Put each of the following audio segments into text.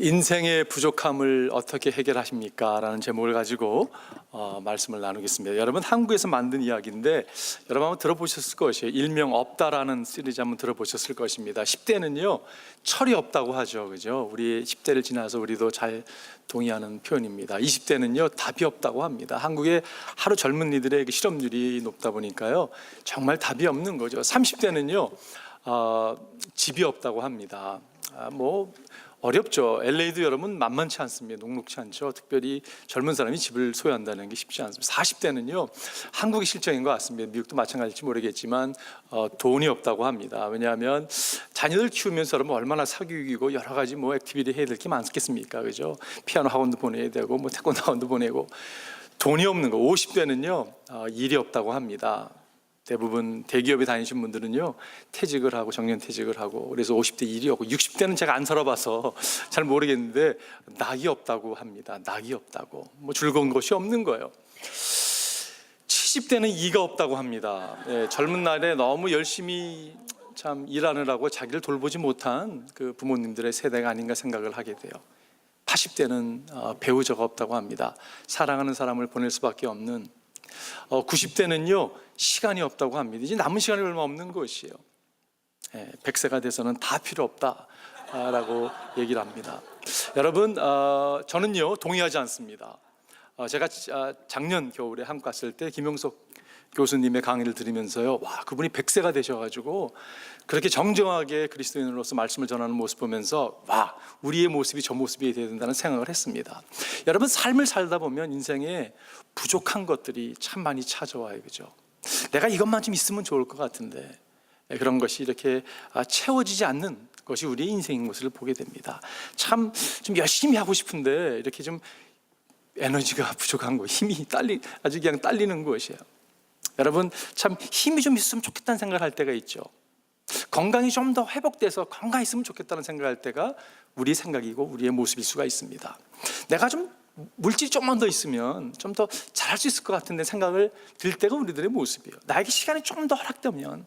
인생의 부족함을 어떻게 해결하십니까? 라는 제목을 가지고 말씀을 나누겠습니다. 여러분, 한국에서 만든 이야기인데 여러분 한번 들어보셨을 것이에요. 일명 없다라는 시리즈 한번 들어보셨을 것입니다. 10대는요 철이 없다고 하죠, 그죠? 우리 10대를 지나서 우리도 잘 동의하는 표현입니다. 20대는요 답이 없다고 합니다. 한국의 하루 젊은이들의 실업률이 높다 보니까요 정말 답이 없는 거죠. 30대는요 집이 없다고 합니다. 어렵죠. LA도 여러분 만만치 않습니다. 녹록치 않죠. 특별히 젊은 사람이 집을 소유한다는 게 쉽지 않습니다. 40대는요 한국이 실정인 것 같습니다. 미국도 마찬가지일지 모르겠지만 돈이 없다고 합니다. 왜냐하면 자녀들 키우면서 여러분 얼마나 사교육이고 여러 가지 액티비티 해야 될 게 많겠습니까, 그죠? 피아노 학원도 보내야 되고 태권도 학원도 보내고 돈이 없는 거. 50대는요 일이 없다고 합니다. 대부분 대기업에 다니신 분들은요 퇴직을 하고 정년퇴직을 하고, 그래서 50대 일이 없고, 60대는 제가 안 살아봐서 잘 모르겠는데 낙이 없다고 합니다. 낙이 없다고, 즐거운 것이 없는 거예요. 70대는 이가 없다고 합니다. 젊은 날에 너무 열심히 참 일하느라고 자기를 돌보지 못한 그 부모님들의 세대가 아닌가 생각을 하게 돼요. 80대는 배우자가 없다고 합니다. 사랑하는 사람을 보낼 수밖에 없는. 90대는요 시간이 없다고 합니다. 이제 남은 시간이 얼마 없는 것이에요. 100세가 돼서는 다 필요 없다라고 얘기를 합니다. 여러분, 저는요 동의하지 않습니다. 제가 작년 겨울에 한국 갔을 때 김용석 교수님의 강의를 들으면서요, 와, 그분이 100세가 되셔가지고 그렇게 정정하게 그리스도인으로서 말씀을 전하는 모습 보면서, 와, 우리의 모습이 저 모습이 되어야 된다는 생각을 했습니다. 여러분, 삶을 살다 보면 인생에 부족한 것들이 참 많이 찾아와요, 그죠? 내가 이것만 좀 있으면 좋을 것 같은데 그런 것이 이렇게 채워지지 않는 것이 우리의 인생인 것을 보게 됩니다. 참 좀 열심히 하고 싶은데 이렇게 좀 에너지가 부족한 거, 힘이 아주 그냥 딸리는 것이에요. 여러분, 참 힘이 좀 있으면 좋겠다는 생각을 할 때가 있죠. 건강이 좀 더 회복돼서 건강했으면 좋겠다는 생각을 할 때가 우리의 생각이고 우리의 모습일 수가 있습니다. 내가 좀 물질이 조금만 더 있으면 좀 더 잘할 수 있을 것 같은데 생각을 들 때가 우리들의 모습이에요. 나에게 시간이 조금 더 허락되면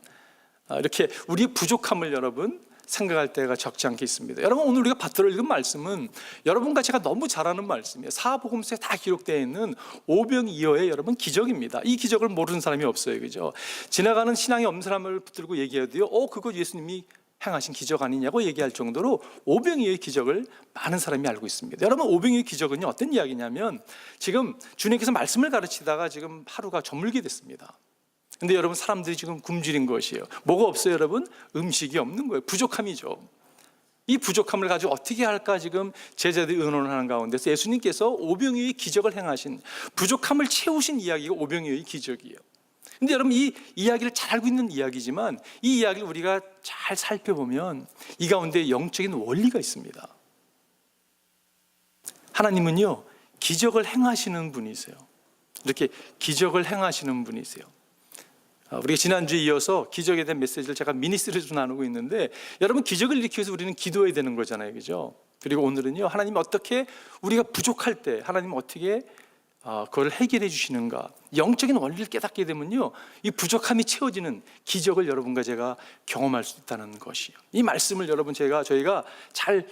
이렇게 우리의 부족함을 여러분 생각할 때가 적지 않게 있습니다. 여러분, 오늘 우리가 받들어 읽은 말씀은 여러분과 제가 너무 잘 아는 말씀이에요. 사복음서에 다 기록되어 있는 오병이어의 여러분 기적입니다. 이 기적을 모르는 사람이 없어요, 그죠? 지나가는 신앙이 없는 사람을 붙들고 얘기해도요, 그거 예수님이 행하신 기적 아니냐고 얘기할 정도로 오병이어의 기적을 많은 사람이 알고 있습니다. 여러분, 오병이어의 기적은요 어떤 이야기냐면, 지금 주님께서 말씀을 가르치다가 지금 하루가 저물게 됐습니다. 근데 여러분, 사람들이 지금 굶주린 것이에요. 뭐가 없어요, 여러분? 음식이 없는 거예요. 부족함이죠. 이 부족함을 가지고 어떻게 할까 지금 제자들이 의논을 하는 가운데서 예수님께서 오병이어의 기적을 행하신, 부족함을 채우신 이야기가 오병이어의 기적이에요. 근데 여러분, 이 이야기를 잘 알고 있는 이야기지만 이 이야기를 우리가 잘 살펴보면 이 가운데 영적인 원리가 있습니다. 하나님은요 기적을 행하시는 분이세요. 이렇게 기적을 행하시는 분이세요. 우리가 지난주에 이어서 기적에 대한 메시지를 제가 미니 시리즈로 나누고 있는데, 여러분, 기적을 일으키기 위해서 우리는 기도해야 되는 거잖아요, 그죠? 그리고 오늘은요 하나님 어떻게 우리가 부족할 때 하나님 어떻게 그걸 해결해 주시는가, 영적인 원리를 깨닫게 되면요 이 부족함이 채워지는 기적을 여러분과 제가 경험할 수 있다는 것이에요. 이 말씀을 여러분 저희가 잘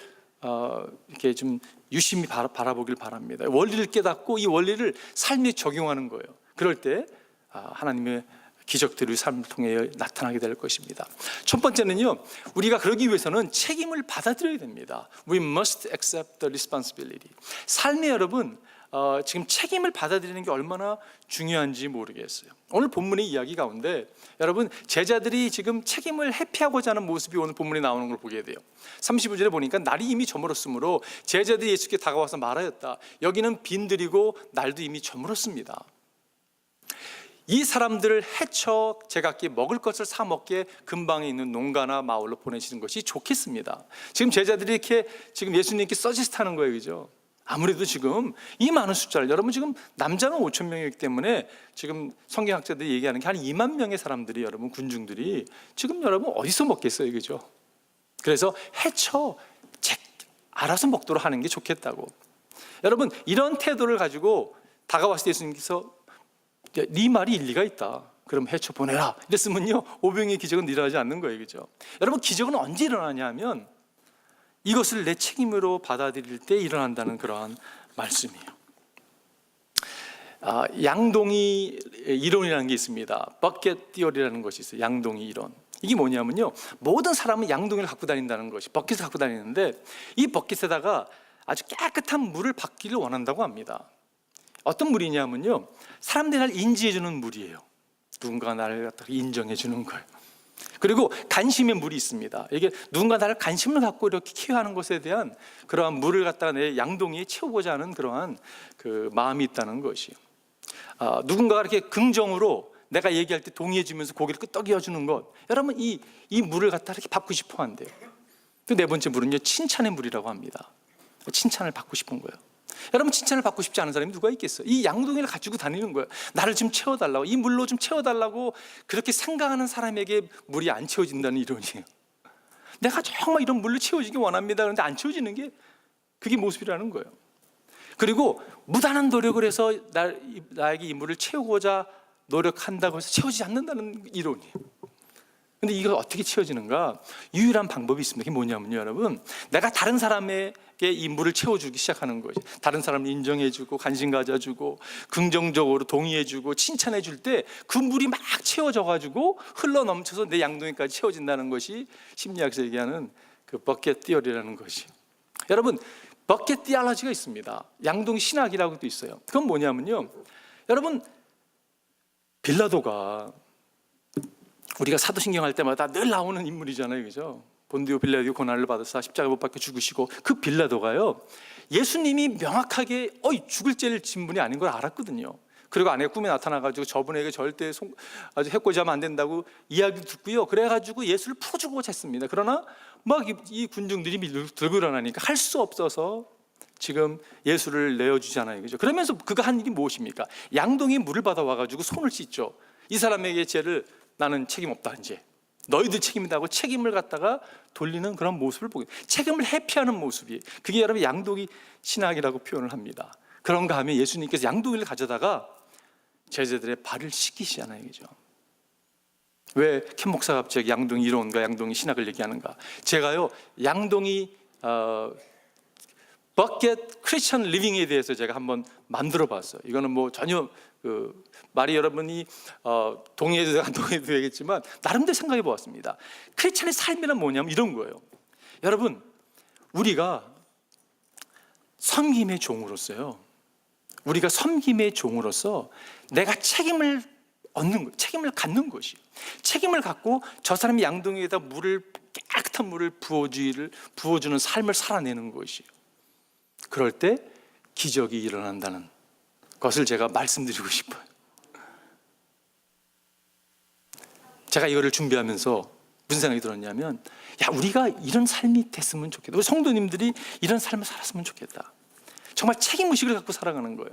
이렇게 좀 유심히 바라보길 바랍니다. 원리를 깨닫고 이 원리를 삶에 적용하는 거예요. 그럴 때 하나님의 기적들이 삶을 통해 나타나게 될 것입니다. 첫 번째는요, 우리가 그러기 위해서는 책임을 받아들여야 됩니다. We must accept the responsibility. 삶에 여러분 지금 책임을 받아들이는 게 얼마나 중요한지 모르겠어요. 오늘 본문의 이야기 가운데 여러분, 제자들이 지금 책임을 회피하고자 하는 모습이 오늘 본문에 나오는 걸 보게 돼요. 35절에 보니까 날이 이미 저물었으므로 제자들이 예수께 다가와서 말하였다. 여기는 빈들이고 날도 이미 저물었습니다. 이 사람들을 해쳐 제각기 먹을 것을 사 먹게 근방에 있는 농가나 마을로 보내시는 것이 좋겠습니다. 지금 제자들이 이렇게 지금 예수님께 서지스트하는 거예요, 그죠? 아무래도 지금 이 많은 숫자를, 여러분 지금 남자는 5천 명이기 때문에 지금 성경학자들이 얘기하는 게 한 2만 명의 사람들이, 여러분 군중들이 지금 여러분 어디서 먹겠어요, 그죠? 그래서 해쳐 알아서 먹도록 하는 게 좋겠다고. 여러분, 이런 태도를 가지고 다가왔을 때 예수님께서 네 말이 일리가 있다, 그럼 해쳐 보내라 이랬으면요 오병이의 기적은 일어나지 않는 거예요, 그죠? 여러분, 기적은 언제 일어나냐 하면 이것을 내 책임으로 받아들일 때 일어난다는 그러한 말씀이에요. 양동이 이론이라는 게 있습니다. 버켓 티어리라는 것이 있어요. 양동이 이론. 이게 뭐냐면요, 모든 사람은 양동이를 갖고 다닌다는 것이, 버킷을 갖고 다니는데 이 버킷에다가 아주 깨끗한 물을 받기를 원한다고 합니다. 어떤 물이냐면요, 사람들이 날 인지해주는 물이에요. 누군가 나를 갖다가 인정해주는 거예요. 그리고 관심의 물이 있습니다. 이게 누군가 나를 관심을 갖고 이렇게 케어하는 것에 대한 그러한 물을 갖다가 내 양동이에 채우고자 하는 그러한 그 마음이 있다는 것이에요. 누군가가 이렇게 긍정으로 내가 얘기할 때 동의해주면서 고개를 끄덕여주는 것, 여러분 이 물을 갖다 이렇게 받고 싶어 한대요. 또 네 번째 물은요, 칭찬의 물이라고 합니다. 칭찬을 받고 싶은 거예요. 여러분, 칭찬을 받고 싶지 않은 사람이 누가 있겠어요? 이 양동이를 가지고 다니는 거예요. 나를 좀 채워달라고, 이 물로 좀 채워달라고 그렇게 생각하는 사람에게 물이 안 채워진다는 이론이에요. 내가 정말 이런 물로 채워지기 원합니다. 그런데 안 채워지는 게 그게 모습이라는 거예요. 그리고 무단한 노력을 해서 나에게 이 물을 채우고자 노력한다고 해서 채워지지 않는다는 이론이에요. 근데 이거 어떻게 채워지는가? 유일한 방법이 있습니다. 그게 뭐냐면요, 여러분, 내가 다른 사람에게 이 물을 채워주기 시작하는 거죠. 다른 사람을 인정해주고 관심 가져주고 긍정적으로 동의해주고 칭찬해줄 때 그 물이 막 채워져가지고 흘러넘쳐서 내 양동이까지 채워진다는 것이 심리학에서 얘기하는 그 버켓 티어리라는 것이. 여러분, 버켓 티알러지가 있습니다. 양동이 신학이라고도 있어요. 그건 뭐냐면요, 여러분, 빌라도가 우리가 사도신경 할 때마다 늘 나오는 인물이잖아요, 그죠? 본디오 빌라도 고난을 받아서 십자가 못 박혀 죽으시고, 그 빌라도가요, 예수님이 명확하게 죽을 죄를 진 분이 아닌 걸 알았거든요. 그리고 아내 꿈에 나타나가지고 저분에게 절대 아주 해코지 하면 안 된다고 이야기를 듣고요, 그래가지고 예수를 풀어주고자 했습니다. 그러나 막 이 군중들이 들고 일어나니까 할 수 없어서 지금 예수를 내어주잖아요, 그죠? 그러면서 그가 한 일이 무엇입니까? 양동이 물을 받아와가지고 손을 씻죠. 이 사람에게 죄를 나는 책임 없다, 이제 너희들 책임이다 하고 책임을 갖다가 돌리는 그런 모습을 보게, 책임을 회피하는 모습이, 그게 여러분 양동이 신학이라고 표현을 합니다. 그런가 하면 예수님께서 양동이를 가져다가 제자들의 발을 씻기시잖아요, 그죠? 왜 켄 목사가 갑자기 양동이 이론과 양동이 신학을 얘기하는가? 제가요, 양동이 버켓 크리스천 리빙에 대해서 제가 한번 만들어 봤어요. 이거는 뭐 전혀 말이 여러분이 동의해도 안 동의해도 되겠지만 나름대로 생각해 보았습니다. 크리스천의 삶이란 뭐냐면 이런 거예요. 여러분, 우리가 섬김의 종으로서요, 우리가 섬김의 종으로서 내가 책임을 얻는 것, 책임을 갖는 것이, 책임을 갖고 저 사람이 양동이에다 물을, 깨끗한 물을 부어주는 삶을 살아내는 것이에요. 그럴 때 기적이 일어난다는 것을 제가 말씀드리고 싶어요. 제가 이거를 준비하면서 무슨 생각이 들었냐면, 우리가 이런 삶이 됐으면 좋겠다. 우리 성도님들이 이런 삶을 살았으면 좋겠다. 정말 책임의식을 갖고 살아가는 거예요.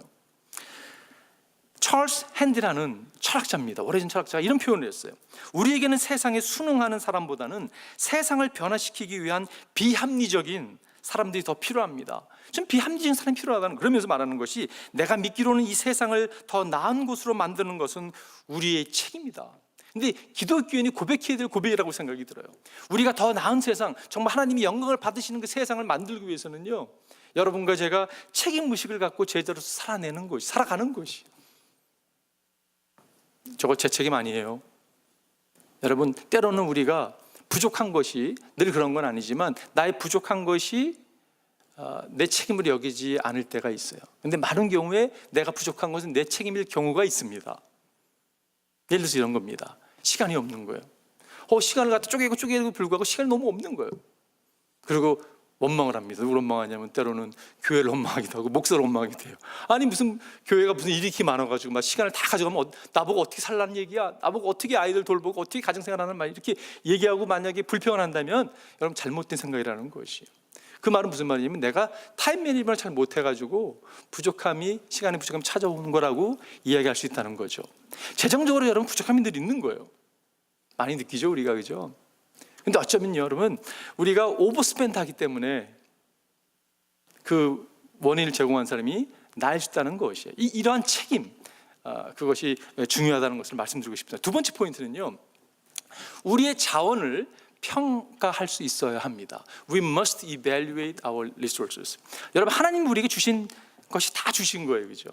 찰스 핸디라는 철학자입니다. 오래전 철학자가 이런 표현을 했어요. 우리에게는 세상에 순응하는 사람보다는 세상을 변화시키기 위한 비합리적인 사람들이 더 필요합니다. 좀 비합리적인 사람이 필요하다는, 그러면서 말하는 것이, 내가 믿기로는 이 세상을 더 나은 곳으로 만드는 것은 우리의 책임이다. 근데 기독교인이 고백해야 될 고백이라고 생각이 들어요. 우리가 더 나은 세상, 정말 하나님이 영광을 받으시는 그 세상을 만들기 위해서는요, 여러분과 제가 책임의식을 갖고 제자로서 살아내는 것이, 살아가는 것이, 저거 제 책임 아니에요. 여러분, 때로는 우리가 부족한 것이, 늘 그런 건 아니지만 나의 부족한 것이 내 책임을 여기지 않을 때가 있어요. 근데 많은 경우에 내가 부족한 것은 내 책임일 경우가 있습니다. 예를 들어서 이런 겁니다. 시간이 없는 거예요. 시간을 갖다 쪼개고 불구하고 시간이 너무 없는 거예요. 그리고 원망을 합니다. 누굴 원망하냐면 때로는 교회를 원망하기도 하고 목사를 원망하기도 해요. 아니 무슨 교회가 무슨 일이 이렇게 많아가지고 막 시간을 다 가져가면 나보고 어떻게 살라는 얘기야, 나보고 어떻게 아이들 돌보고 어떻게 가정생활하는 말, 이렇게 얘기하고 만약에 불평을 한다면 여러분 잘못된 생각이라는 것이에요. 그 말은 무슨 말이냐면 내가 타임 매니지먼트를 잘 못해가지고 시간의 부족함이 찾아오는 거라고 이야기할 수 있다는 거죠. 재정적으로 여러분 부족함이 늘 있는 거예요. 많이 느끼죠, 우리가, 그죠? 근데 어쩌면 여러분, 우리가 오버스펜드 하기 때문에 그 원인을 제공한 사람이 나일 수 있다는 것이에요. 이러한 책임, 그것이 중요하다는 것을 말씀드리고 싶습니다. 두 번째 포인트는요, 우리의 자원을 평가할 수 있어야 합니다. We must evaluate our resources. 여러분, 하나님이 우리에게 주신 것이 다 주신 거예요, 그죠?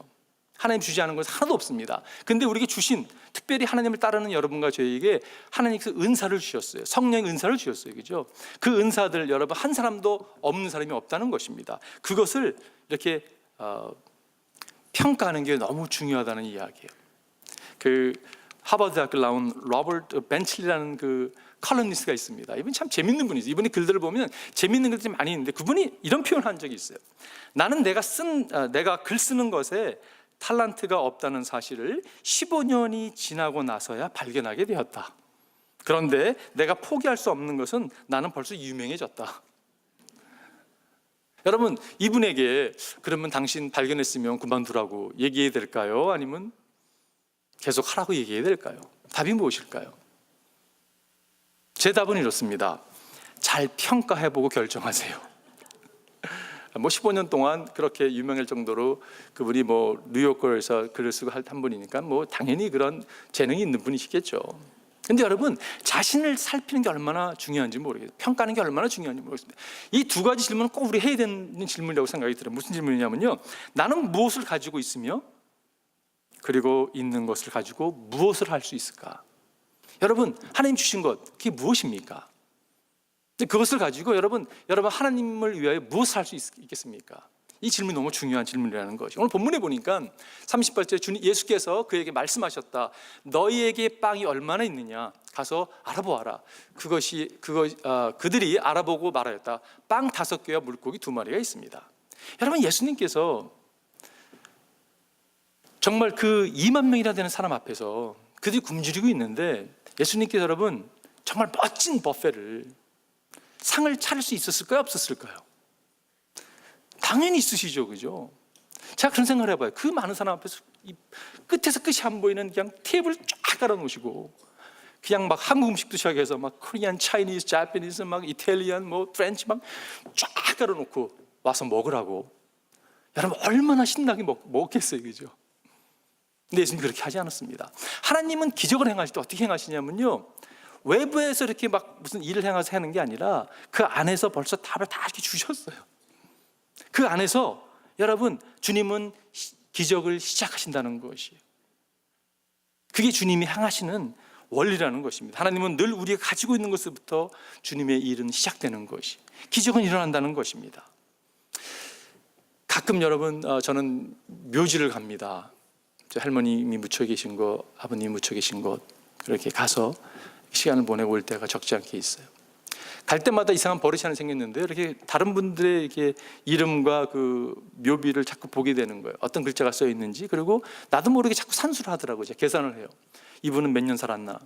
하나님 주지 않은 것은 하나도 없습니다. 근데 우리에게 주신, 특별히 하나님을 따르는 여러분과 저에게 하나님께서 은사를 주셨어요. 성령의 은사를 주셨어요, 그죠? 그 은사들, 여러분, 한 사람도 없는 사람이 없다는 것입니다. 그것을 이렇게 평가하는 게 너무 중요하다는 이야기예요. 그 하버드 대학교 나온 로버트 벤틀리라는 그 컬럼니스트가 있습니다. 이분 참 재밌는 분이죠. 이분의 글들을 보면 재밌는 글들이 많이 있는데, 그분이 이런 표현을 한 적이 있어요. 나는 내가 글 쓰는 것에 탤런트가 없다는 사실을 15년이 지나고 나서야 발견하게 되었다. 그런데 내가 포기할 수 없는 것은 나는 벌써 유명해졌다. 여러분, 이분에게 그러면 당신 발견했으면 그만두라고 얘기해야 될까요? 아니면 계속 하라고 얘기해야 될까요? 답이 무엇일까요? 제 답은 이렇습니다. 잘 평가해보고 결정하세요. 15년 동안 그렇게 유명할 정도로 그분이 뉴요커에서 글을 쓰고 한 분이니까 당연히 그런 재능이 있는 분이시겠죠. 근데 여러분, 자신을 살피는 게 얼마나 중요한지 모르겠어요. 평가하는 게 얼마나 중요한지 모르겠습니다. 이 두 가지 질문은 꼭 우리 해야 되는 질문이라고 생각이 들어요. 무슨 질문이냐면요, 나는 무엇을 가지고 있으며, 그리고 있는 것을 가지고 무엇을 할 수 있을까? 여러분, 하나님 주신 것, 그게 무엇입니까? 그것을 가지고 여러분 하나님을 위하여 무엇을 할 수 있겠습니까? 이 질문이 너무 중요한 질문이라는 것이. 오늘 본문에 보니까 30절째 예수께서 그에게 말씀하셨다. 너희에게 빵이 얼마나 있느냐? 가서 알아보아라. 그들이 알아보고 말하였다. 빵 5개와 물고기 2마리가 있습니다. 여러분, 예수님께서 정말 그 2만 명이나 되는 사람 앞에서 그들이 굶주리고 있는데, 예수님께서 여러분 정말 멋진 버페를, 상을 차릴 수 있었을까요? 없었을까요? 당연히 있으시죠, 그죠? 제가 그런 생각을 해봐요. 그 많은 사람 앞에서 끝에서 끝이 안 보이는 그냥 테이블 쫙 깔아놓으시고, 그냥 막 한국 음식도 시작해서 막 코리안, 차이니즈, 자파니즈, 막 이탈리안, 프렌치 막 쫙 깔아놓고 와서 먹으라고. 여러분, 얼마나 신나게 먹겠어요, 그죠? 근데 예수님이 그렇게 하지 않았습니다. 하나님은 기적을 행하실 때 어떻게 행하시냐면요, 외부에서 이렇게 막 무슨 일을 행해서 하는 게 아니라 그 안에서 벌써 답을 다 이렇게 주셨어요. 그 안에서 여러분, 주님은 기적을 시작하신다는 것이에요. 그게 주님이 행하시는 원리라는 것입니다. 하나님은 늘 우리가 가지고 있는 것부터 주님의 일은 시작되는 것이, 기적은 일어난다는 것입니다. 가끔 여러분, 저는 묘지를 갑니다. 할머님이 묻혀 계신 것, 아버님이 묻혀 계신 것, 그렇게 가서 시간을 보내고 올 때가 적지 않게 있어요. 갈 때마다 이상한 버릇이 하나 생겼는데, 이렇게 다른 분들의 이렇게 이름과 그 묘비를 자꾸 보게 되는 거예요. 어떤 글자가 써 있는지. 그리고 나도 모르게 자꾸 산수를 하더라고요. 제가 계산을 해요. 이분은 몇 년 살았나?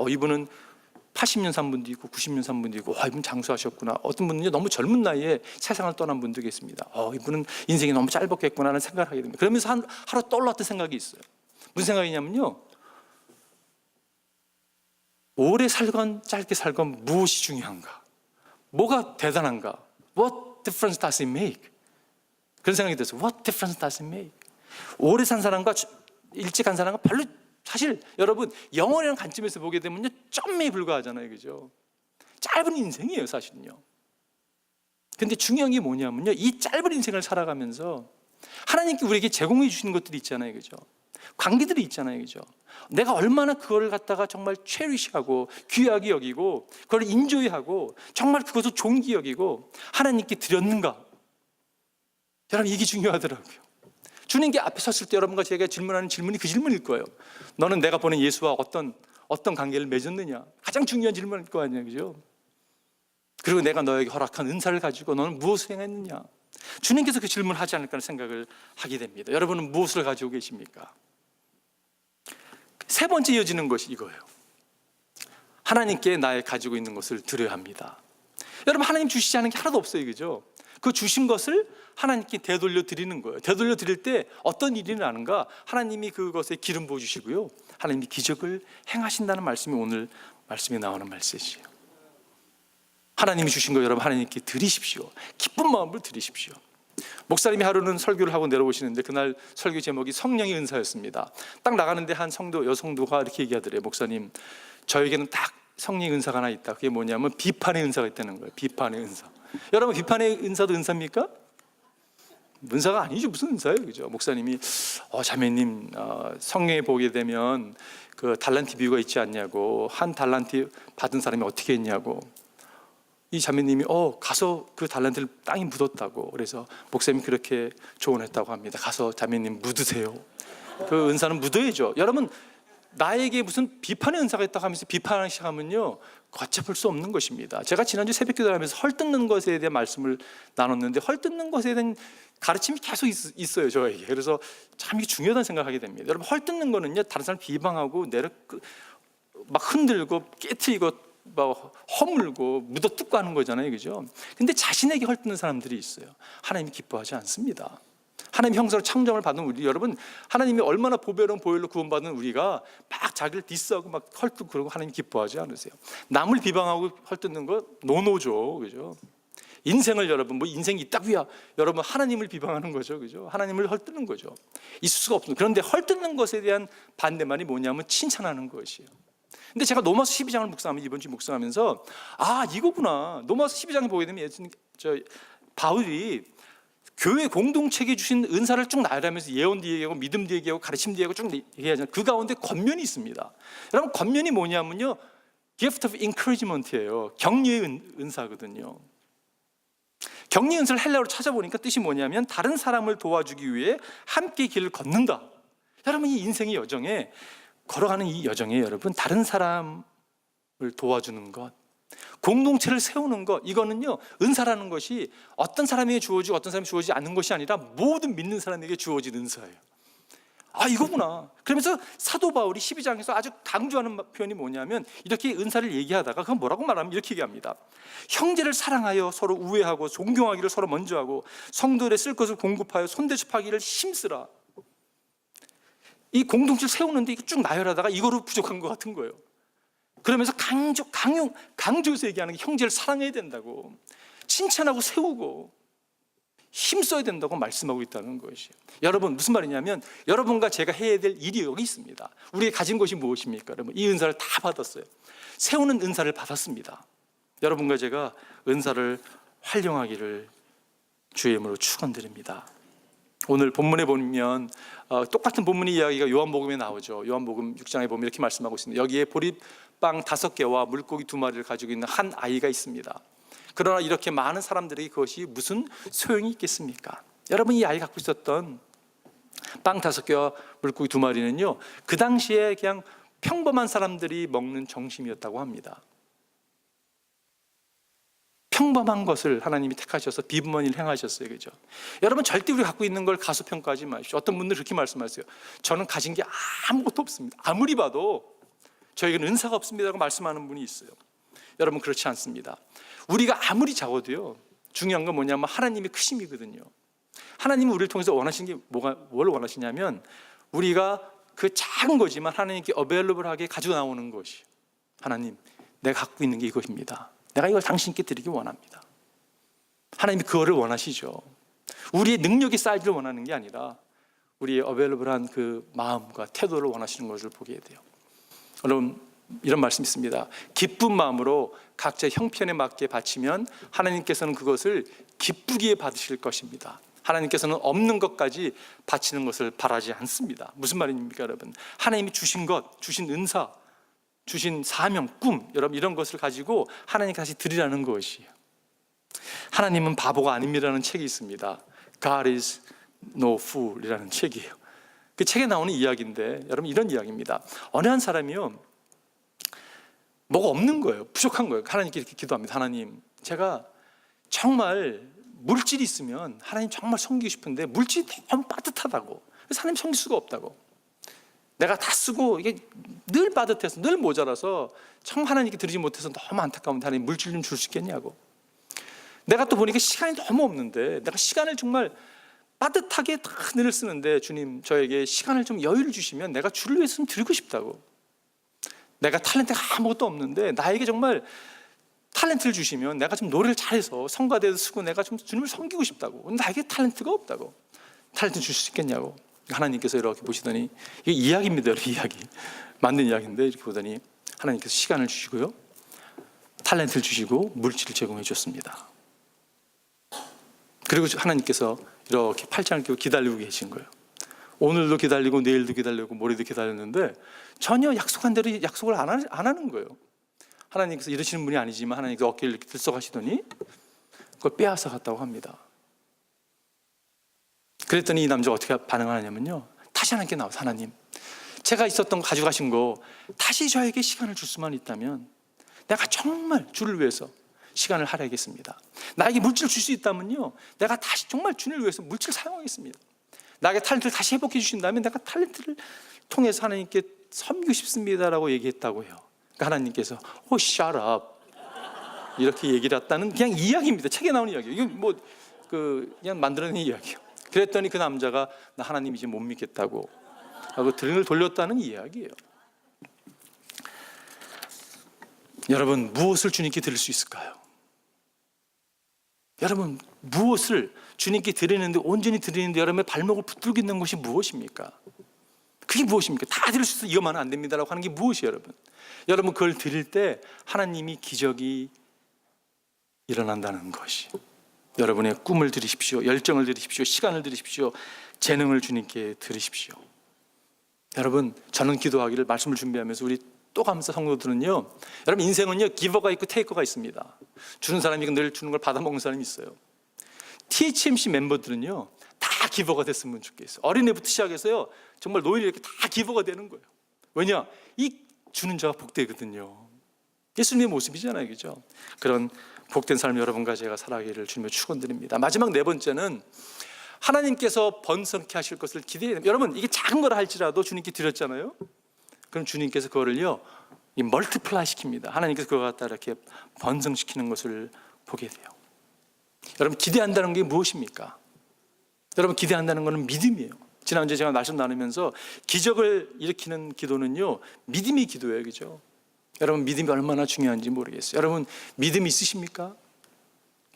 이분은 80년 산 분도 있고 90년 산 분도 있고, 이분 장수하셨구나. 어떤 분은요, 너무 젊은 나이에 세상을 떠난 분도 계십니다. 이분은 인생이 너무 짧았겠구나 하는 생각을 하게 됩니다. 그러면서 하루 떠올랐던 생각이 있어요. 무슨 생각이냐면요, 오래 살건 짧게 살건 무엇이 중요한가? 뭐가 대단한가? What difference does it make? 그런 생각이 들었어요. What difference does it make? 오래 산 사람과 일찍 간 사람과 별로, 사실 여러분, 영혼이라는 관점에서 보게 되면요, 점에 불과하잖아요, 그죠? 짧은 인생이에요, 사실은요. 근데 중요한 게 뭐냐면요, 이 짧은 인생을 살아가면서 하나님께 우리에게 제공해 주시는 것들이 있잖아요, 그죠? 관계들이 있잖아요, 그죠? 내가 얼마나 그걸 갖다가 정말 체리시하고 귀하게 여기고 그걸 인조이하고 정말 그것을 존귀 여기고 하나님께 드렸는가? 여러분, 이게 중요하더라고요. 주님께 앞에 섰을 때 여러분과 제가 질문하는 질문이 그 질문일 거예요. 너는 내가 보낸 예수와 어떤 관계를 맺었느냐? 가장 중요한 질문일 거 아니에요, 그죠? 그리고 내가 너에게 허락한 은사를 가지고 너는 무엇을 행했느냐? 주님께서 그 질문을 하지 않을까 하는 생각을 하게 됩니다. 여러분은 무엇을 가지고 계십니까? 세 번째 이어지는 것이 이거예요. 하나님께 나의 가지고 있는 것을 드려야 합니다. 여러분, 하나님 주시지 않은 게 하나도 없어요, 그죠? 그 주신 것을 하나님께 되돌려 드리는 거예요. 되돌려 드릴 때 어떤 일이 나는가? 하나님이 그것에 기름 부어주시고요, 하나님이 기적을 행하신다는 말씀이 오늘 말씀에 나오는 말씀이에요. 하나님이 주신 거 여러분 하나님께 드리십시오. 기쁜 마음으로 드리십시오. 목사님이 하루는 설교를 하고 내려오시는데, 그날 설교 제목이 성령의 은사였습니다. 딱 나가는데 한 여성도가 이렇게 얘기하더래요. 목사님, 저에게는 딱 성령의 은사가 하나 있다. 그게 뭐냐면 비판의 은사가 있다는 거예요. 비판의 은사. 여러분, 비판의 은사도 은사입니까? 은사가 아니죠. 무슨 은사예요, 그죠? 목사님이 자매님, 성경에 보게 되면 그 달란트 비유가 있지 않냐고, 한 달란트 받은 사람이 어떻게 했냐고. 이 자매님이 가서 그 달란트를 땅에 묻었다고. 그래서 목사님이 그렇게 조언했다고 합니다. 가서 자매님 묻으세요. 그 은사는 묻어야죠. 여러분, 나에게 무슨 비판의 은사가 있다고 하면서 비판하기 시작하면요, 걷잡을 수 없는 것입니다. 제가 지난주 새벽기도를 하면서 헐뜯는 것에 대한 말씀을 나눴는데, 헐뜯는 것에 대한 가르침이 계속 있어요, 저에게. 그래서 참 이게 중요하다는 생각을 하게 됩니다. 여러분, 헐뜯는 거는요, 다른 사람 비방하고 막 흔들고 깨트리고 막 허물고 묻어뜯고 하는 거잖아요, 그죠? 근데 자신에게 헐뜯는 사람들이 있어요. 하나님이 기뻐하지 않습니다. 하나님 형상으로 창조를 받은 우리, 여러분, 하나님이 얼마나 보배로운 보혈로 구원받은 우리가 막 자기를 디스하고 막 헐뜯고 그러고 하나님 기뻐하지 않으세요. 남을 비방하고 헐뜯는 거 노노죠, 그죠? 인생을, 여러분, 뭐 인생이 있다고야, 여러분, 하나님을 비방하는 거죠, 그죠? 하나님을 헐뜯는 거죠. 있을 수가 없습니다. 그런데 헐뜯는 것에 대한 반대말이 뭐냐면 칭찬하는 것이에요. 근데 제가 로마서 12장을 묵상하면서, 이번 주 묵상하면서 이거구나. 로마서 12장을 보게 되면 바울이 교회 공동체에 주신 은사를 쭉 나열하면서 예언도 얘기하고 믿음도 얘기하고 가르침도 얘기하고 쭉 얘기하잖아요. 그 가운데 권면이 있습니다. 여러분, 권면이 뭐냐면요, gift of encouragement예요. 격려의 은사거든요. 격려의 은사를 헬라어로 찾아보니까 뜻이 뭐냐면 다른 사람을 도와주기 위해 함께 길을 걷는다. 여러분, 이 인생의 여정에, 걸어가는 이 여정에 여러분, 다른 사람을 도와주는 것, 공동체를 세우는 것, 이거는요, 은사라는 것이 어떤 사람에게 주어지고 어떤 사람에게 주어지지 않는 것이 아니라 모든 믿는 사람에게 주어진 은사예요. 이거구나. 그러면서 사도 바울이 12장에서 아주 강조하는 표현이 뭐냐면, 이렇게 은사를 얘기하다가 그건 뭐라고 말하면 이렇게 얘기합니다. 형제를 사랑하여 서로 우애하고 존경하기를 서로 먼저 하고 성도들의 쓸 것을 공급하여 손대접하기를 힘쓰라. 이 공동체를 세우는데 이거 쭉 나열하다가 이거로 부족한 것 같은 거예요. 그러면서 강조해서 얘기하는 게 형제를 사랑해야 된다고, 칭찬하고 세우고 힘써야 된다고 말씀하고 있다는 것이에요. 여러분, 무슨 말이냐면 여러분과 제가 해야 될 일이 여기 있습니다. 우리가 가진 것이 무엇입니까? 여러분, 이 은사를 다 받았어요. 세우는 은사를 받았습니다. 여러분과 제가 은사를 활용하기를 주의 이름으로 축원드립니다. 오늘 본문에 보면 똑같은 본문의 이야기가 요한복음에 나오죠. 요한복음 6장에 보면 이렇게 말씀하고 있습니다. 여기에 보리빵 5개와 물고기 2마리를 가지고 있는 한 아이가 있습니다. 그러나 이렇게 많은 사람들에게 그것이 무슨 소용이 있겠습니까? 여러분, 이 아이가 갖고 있었던 빵 5개와 물고기 2마리는요, 그 당시에 그냥 평범한 사람들이 먹는 정심이었다고 합니다. 평범한 것을 하나님이 택하셔서 비부모님을 행하셨어요, 그죠? 여러분, 절대 우리 갖고 있는 걸 가소평가하지 마십시오. 어떤 분들은 그렇게 말씀하세요. 저는 가진 게 아무것도 없습니다. 아무리 봐도 저에게는 은사가 없습니다라고 말씀하는 분이 있어요. 여러분, 그렇지 않습니다. 우리가 아무리 작아도요, 중요한 건 뭐냐면 하나님의 크심이거든요. 하나님은 우리를 통해서 원하시는 게 뭘 원하시냐면, 우리가 그 작은 거지만 하나님께 어베일러블하게 가지고 나오는 것이, 하나님, 내가 갖고 있는 게 이것입니다. 내가 이걸 당신께 드리기 원합니다. 하나님이 그거를 원하시죠. 우리의 능력이 쌓이기를 원하는 게 아니라 우리의 어베일러블한 그 마음과 태도를 원하시는 것을 보게 돼요. 여러분, 이런 말씀 있습니다. 기쁜 마음으로 각자 형편에 맞게 바치면 하나님께서는 그것을 기쁘게 받으실 것입니다. 하나님께서는 없는 것까지 바치는 것을 바라지 않습니다. 무슨 말입니까, 여러분? 하나님이 주신 것, 주신 은사, 주신 사명, 꿈, 여러분, 이런 것을 가지고 하나님께 다시 드리라는 것이에요. 하나님은 바보가 아닙니다라는 책이 있습니다. God is no fool이라는 책이에요. 그 책에 나오는 이야기인데, 여러분, 이런 이야기입니다. 어느 한 사람이요, 뭐가 없는 거예요. 부족한 거예요. 하나님께 이렇게 기도합니다. 하나님, 제가 정말 물질이 있으면 하나님 정말 섬기고 싶은데 물질이 너무 빠듯하다고, 그래서 하나님 섬길 수가 없다고, 내가 다 쓰고 이게 늘 빠듯해서 늘 모자라서 정말 하나님께 드리지 못해서 너무 안타까운데 하나님 물질 좀 줄 수 있겠냐고. 내가 또 보니까 시간이 너무 없는데, 내가 시간을 정말 빠듯하게 늘 쓰는데, 주님, 저에게 시간을 좀 여유를 주시면 내가 주를 위해서 좀 드리고 싶다고. 내가 탤런트가 아무것도 없는데 나에게 정말 탤런트를 주시면 내가 좀 노래를 잘해서 성가대도 쓰고 내가 좀 주님을 섬기고 싶다고. 나에게 탤런트가 없다고. 탤런트 줄 수 있겠냐고. 하나님께서 이렇게 보시더니, 이게 이야기입니다, 이야기. 맞는 이야기인데, 이렇게 보더니 하나님께서 시간을 주시고요, 탤런트를 주시고 물질을 제공해 줬습니다. 그리고 하나님께서 이렇게 팔짱을 끼고 기다리고 계신 거예요. 오늘도 기다리고 내일도 기다리고 모레도 기다렸는데 전혀 약속한 대로 약속을 안 하는 거예요. 하나님께서 이러시는 분이 아니지만 하나님께서 어깨를 이렇게 들썩하시더니 그걸 빼앗아 갔다고 합니다. 그랬더니 이 남자가 어떻게 반응하냐면요, 다시 하나님께 나와서 하나님, 제가 있었던 거 가져가신 거 다시 저에게 시간을 줄 수만 있다면 내가 정말 주를 위해서 시간을 할애하겠습니다. 나에게 물질을 줄 수 있다면요, 내가 다시 정말 주를 위해서 물질을 사용하겠습니다. 나에게 탤런트를 다시 회복해 주신다면 내가 탤런트를 통해서 하나님께 섬기고 싶습니다라고 얘기했다고 해요. 그러니까 하나님께서 shut up 이렇게 얘기를 했다는 그냥 이야기입니다. 책에 나오는 이야기예요. 이게 뭐 그냥 만들어낸 이야기예요. 그랬더니 그 남자가 나 하나님 이제 못 믿겠다고 하고 등을 돌렸다는 이야기예요. 여러분, 무엇을 주님께 드릴 수 있을까요? 여러분, 무엇을 주님께 드리는데, 온전히 드리는데 여러분의 발목을 붙들고 있는 것이 무엇입니까? 그게 무엇입니까? 다 드릴 수 있어, 이거만은 안 됩니다라고 하는 게 무엇이에요? 여러분 그걸 드릴 때 하나님이 기적이 일어난다는 것이, 여러분의 꿈을 드리십시오, 열정을 드리십시오, 시간을 드리십시오, 재능을 주님께 드리십시오. 여러분, 저는 기도하기를, 말씀을 준비하면서 우리 또 감사 성도들은요, 여러분 인생은요 기버가 있고 테이커가 있습니다. 주는 사람이 늘 주는 걸 받아먹는 사람이 있어요. THMC 멤버들은요 다 기버가 됐으면 좋겠어요. 어린애부터 시작해서요 정말 노인이 이렇게 다 기버가 되는 거예요. 왜냐? 이 주는 자가 복되거든요. 예수님의 모습이잖아요, 그죠? 그런 복된 삶 여러분과 제가 살아가기를 주님의 축원드립니다. 마지막 네 번째는 하나님께서 번성케 하실 것을 기대해야 됩니다. 여러분, 이게 작은 거라 할지라도 주님께 드렸잖아요. 그럼 주님께서 그거를요 이 멀티플라이 시킵니다. 하나님께서 그거 갖다 이렇게 번성시키는 것을 보게 돼요. 여러분, 기대한다는 게 무엇입니까? 여러분, 기대한다는 것은 믿음이에요. 지난주에 제가 말씀 나누면서 기적을 일으키는 기도는요 믿음의 기도예요, 그죠? 여러분, 믿음이 얼마나 중요한지 모르겠어요. 여러분, 믿음이 있으십니까?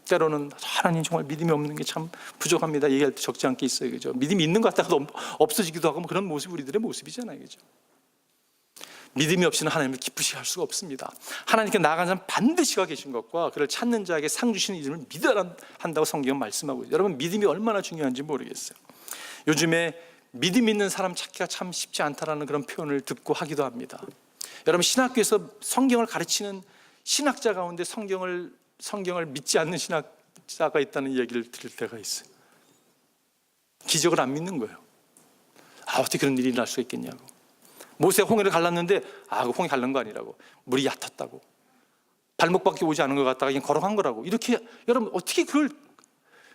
때로는 하나님 정말 믿음이 없는 게 참 부족합니다 얘기할 때 적지 않게 있어요, 그죠? 믿음이 있는 것 같다가 없어지기도 하고 그런 모습이 우리들의 모습이잖아요, 그죠? 믿음이 없이는 하나님을 기쁘시게 할 수가 없습니다. 하나님께 나아가는 사람 반드시 가 계신 것과 그를 찾는 자에게 상 주시는 이름을 믿어야 한다고 성경은 말씀하고 있어요. 여러분, 믿음이 얼마나 중요한지 모르겠어요. 요즘에 믿음 있는 사람 찾기가 참 쉽지 않다라는 그런 표현을 듣고 하기도 합니다. 여러분, 신학교에서 성경을 가르치는 신학자 가운데 성경을 믿지 않는 신학자가 있다는 얘기를 들을 때가 있어요. 기적을 안 믿는 거예요. 어떻게 그런 일이 날 수가 있겠냐고. 모세가 홍해를 갈랐는데 그 홍해 갈른 거 아니라고, 물이 얕았다고, 발목밖에 오지 않은 것 같다가 그냥 걸어간 거라고, 이렇게 여러분 어떻게 그걸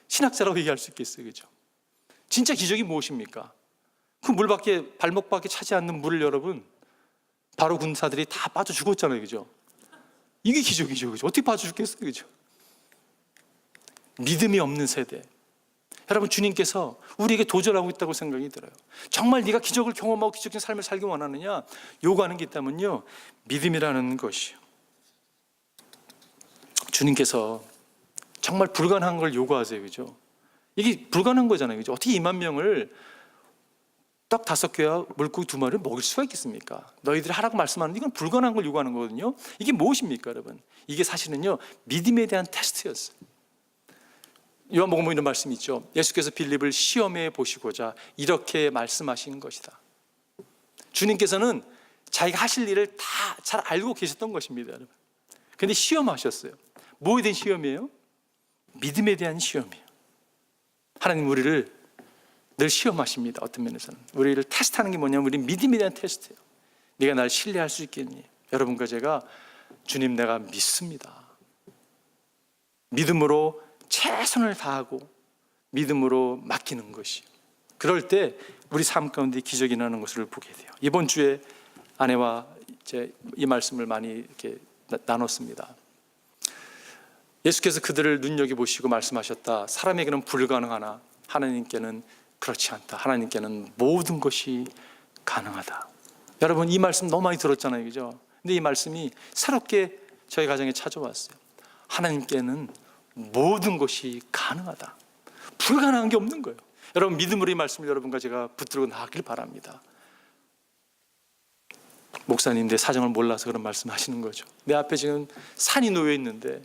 신학자라고 얘기할 수 있겠어요, 그죠? 진짜 기적이 무엇입니까? 그 물밖에, 발목밖에 차지 않는 물을 여러분 바로 군사들이 다 빠져 죽었잖아요, 그죠? 이게 기적이죠, 그죠? 어떻게 빠져 죽겠어요, 그죠? 믿음이 없는 세대, 여러분, 주님께서 우리에게 도전하고 있다고 생각이 들어요. 정말 네가 기적을 경험하고 기적적인 삶을 살기 원하느냐? 요구하는 게 있다면요 믿음이라는 것이요. 주님께서 정말 불가능한 걸 요구하세요, 그죠? 이게 불가능한 거잖아요, 그죠? 어떻게 2만 명을 떡 5개와 물고기 2마리를 먹일 수가 있겠습니까? 너희들이 하라고 말씀하는데 이건 불가능한 걸 요구하는 거거든요. 이게 무엇입니까, 여러분? 이게 사실은요 믿음에 대한 테스트였어요. 요한복음에 이런 말씀이 있죠. 예수께서 빌립을 시험해 보시고자 이렇게 말씀하신 것이다. 주님께서는 자기가 하실 일을 다 잘 알고 계셨던 것입니다, 여러분. 그런데 시험하셨어요. 뭐에 대한 시험이에요? 믿음에 대한 시험이에요. 하나님 우리를 늘 시험하십니다. 어떤 면에서는 우리를 테스트하는 게 뭐냐면 우리 믿음에 대한 테스트예요. 네가 날 신뢰할 수 있겠니? 여러분과 제가 주님, 내가 믿습니다. 믿음으로 최선을 다하고 믿음으로 맡기는 것이, 그럴 때 우리 삶 가운데 기적이 나는 것을 보게 돼요. 이번 주에 아내와 이제 이 말씀을 많이 이렇게 나눴습니다. 예수께서 그들을 눈여겨보시고 말씀하셨다. 사람에게는 불가능하나 하나님께는 그렇지 않다. 하나님께는 모든 것이 가능하다. 여러분, 이 말씀 너무 많이 들었잖아요, 그죠? 근데 이 말씀이 새롭게 저희 가정에 찾아왔어요. 하나님께는 모든 것이 가능하다. 불가능한 게 없는 거예요. 여러분, 믿음으로 이 말씀을 여러분과 제가 붙들고 나가길 바랍니다. 목사님 내 사정을 몰라서 그런 말씀하시는 거죠. 내 앞에 지금 산이 놓여 있는데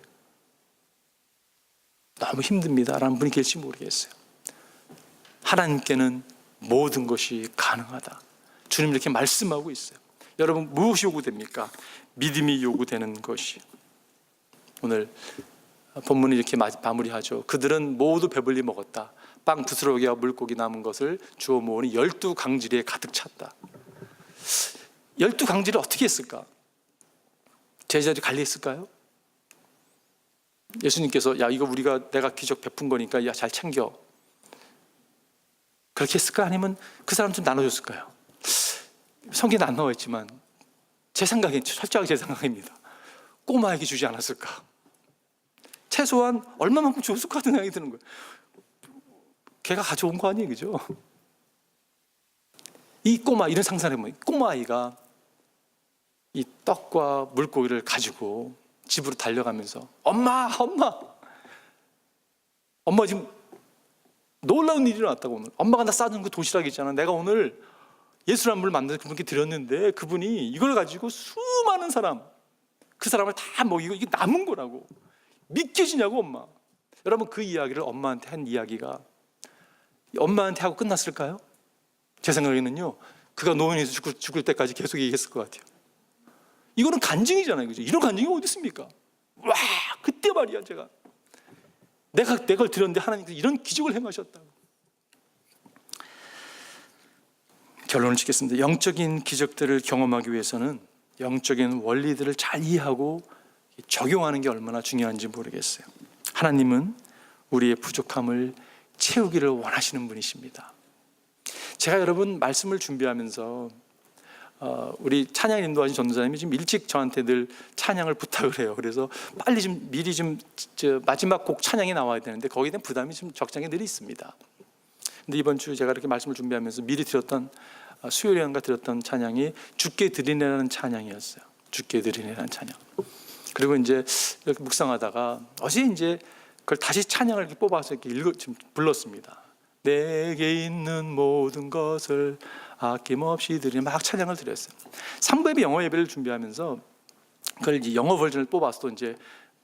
너무 힘듭니다 라는 분이 계실지 모르겠어요. 하나님께는 모든 것이 가능하다. 주님 이렇게 말씀하고 있어요. 여러분 무엇이 요구됩니까? 믿음이 요구되는 것이. 오늘 본문이 이렇게 마무리하죠. 그들은 모두 배불리 먹었다. 빵 부스러기와 물고기 남은 것을 주워 모으니 12강질에 가득 찼다. 12강질을 어떻게 했을까? 제자들이 관리했을까요? 예수님께서 야 이거 내가 기적 베푼 거니까 야 잘 챙겨. 그렇게 했을까? 아니면 그 사람 좀 나눠줬을까요? 성경에 안 나와 있지만 제 생각에 철저하게 제 생각입니다. 꼬마에게 주지 않았을까? 최소한 얼마만큼 줬을 것 같은 생각이 드는 거예요. 걔가 가져온 거 아니에요, 그죠? 이 꼬마, 이런 상상을 해보면 꼬마아이가 이 떡과 물고기를 가지고 집으로 달려가면서 엄마 지금 놀라운 일이 일어났다고. 오늘 엄마가 나 싸준 그 도시락 있잖아. 내가 오늘 예수란 물 만들어서 그분께 드렸는데 그분이 이걸 가지고 수많은 사람, 그 사람을 다 먹이고 이게 남은 거라고. 믿겨지냐고. 엄마. 여러분 그 이야기를 엄마한테 한 이야기가 엄마한테 하고 끝났을까요? 제 생각에는요, 그가 노인에서 죽을 때까지 계속 얘기했을 것 같아요. 이거는 간증이잖아요, 그죠? 이런 간증이 어디 있습니까? 와, 그때 말이야 내가 내 걸 드렸는데 하나님께서 이런 기적을 행하셨다고. 결론을 짓겠습니다. 영적인 기적들을 경험하기 위해서는 영적인 원리들을 잘 이해하고 적용하는 게 얼마나 중요한지 모르겠어요. 하나님은 우리의 부족함을 채우기를 원하시는 분이십니다. 제가 여러분 말씀을 준비하면서 우리 찬양 인도하신 전도사님이 지금 일찍 저한테 늘 찬양을 부탁을 해요. 그래서 빨리 좀 미리 마지막 곡 찬양이 나와야 되는데 거기에 대한 부담이 좀 적잖게 늘 있습니다. 근데 이번 주 제가 이렇게 말씀을 준비하면서 미리 들었던 수요일인가 들었던 찬양이 주께 드리네라는 찬양이었어요. 주께 드리네라는 찬양. 그리고 이제 이렇게 묵상하다가 어제 이제 그걸 다시 찬양을 이렇게 뽑아서 이렇게 지금 불렀습니다. 내게 있는 모든 것을 아낌없이 드리는 막 찬양을 드렸어요. 3부 예배 영어 예배를 준비하면서 그걸 이제 영어 버전을 뽑아서 또 이제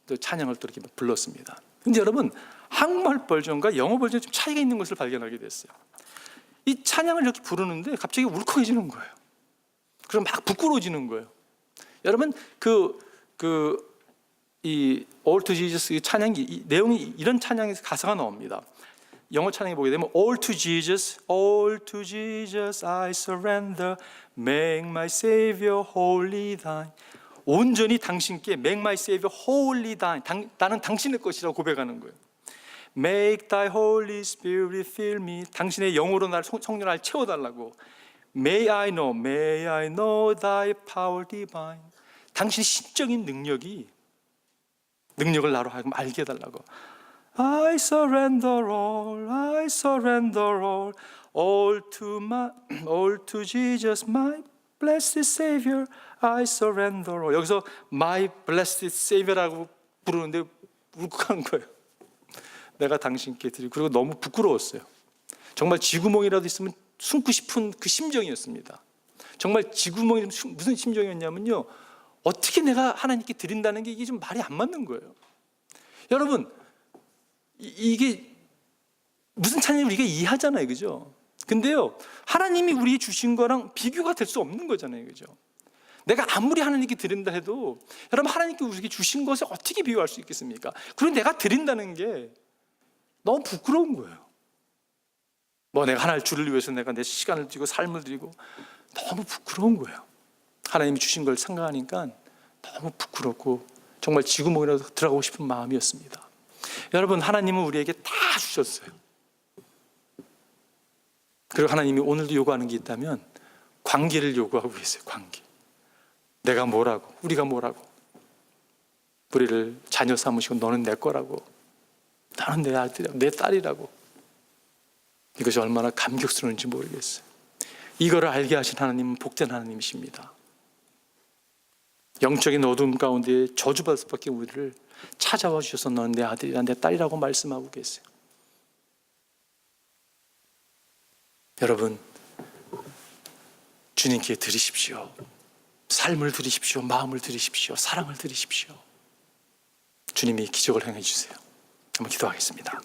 또 찬양을 또 이렇게 불렀습니다. 근데 여러분 한국말 버전과 영어 버전에 좀 차이가 있는 것을 발견하게 됐어요. 이 찬양을 이렇게 부르는데 갑자기 울컥해지는 거예요. 그리고 막 부끄러워지는 거예요. 여러분 이 All to Jesus 이 찬양이 이 내용이 이런 찬양에서 가사가 나옵니다. 영어 찬양에 보게 되면 All to Jesus I surrender Make my Savior wholly thine. 온전히 당신께 Make my Savior wholly thine. 나는 당신의 것이라고 고백하는 거예요. Make thy Holy Spirit fill me. 당신의 영으로 성령 나를 채워달라고. May I know thy power divine. 당신의 신적인 능력을 나로 하여금 알게 해달라고. I surrender all to Jesus, my blessed Savior, I surrender all. 여기서 my blessed Savior라고 부르는데 울컥하는 거예요. 내가 당신께 드리고. 그리고 너무 부끄러웠어요. 정말 쥐구멍이라도 있으면 숨고 싶은 그 심정이었습니다. 정말 쥐구멍이 무슨 심정이었냐면요, 어떻게 내가 하나님께 드린다는 게 이게 좀 말이 안 맞는 거예요. 여러분 이게 무슨 찬양을 우리가 이해하잖아요, 그죠? 근데요, 하나님이 우리에게 주신 거랑 비교가 될 수 없는 거잖아요, 그죠? 내가 아무리 하나님께 드린다 해도 여러분 하나님께 우리에게 주신 것을 어떻게 비교할 수 있겠습니까? 그리고 내가 드린다는 게 너무 부끄러운 거예요. 내가 하나님 주를 위해서 내가 내 시간을 드리고 삶을 드리고 너무 부끄러운 거예요. 하나님이 주신 걸 생각하니까 너무 부끄럽고 정말 쥐구멍이라도 들어가고 싶은 마음이었습니다. 여러분 하나님은 우리에게 다 주셨어요. 그리고 하나님이 오늘도 요구하는 게 있다면 관계를 요구하고 계세요. 관계. 내가 뭐라고, 우리가 뭐라고, 우리를 자녀 삼으시고 너는 내 거라고, 나는 내 아들이라고, 내 딸이라고. 이것이 얼마나 감격스러운지 모르겠어요. 이거를 알게 하신 하나님은 복된 하나님이십니다. 영적인 어두움 가운데 저주받을 수밖에 우리를 찾아와 주셔서 너는 내 아들이라 내 딸이라고 말씀하고 계세요. 여러분 주님께 드리십시오. 삶을 드리십시오. 마음을 드리십시오. 사랑을 드리십시오. 주님이 기적을 행해 주세요. 한번 기도하겠습니다.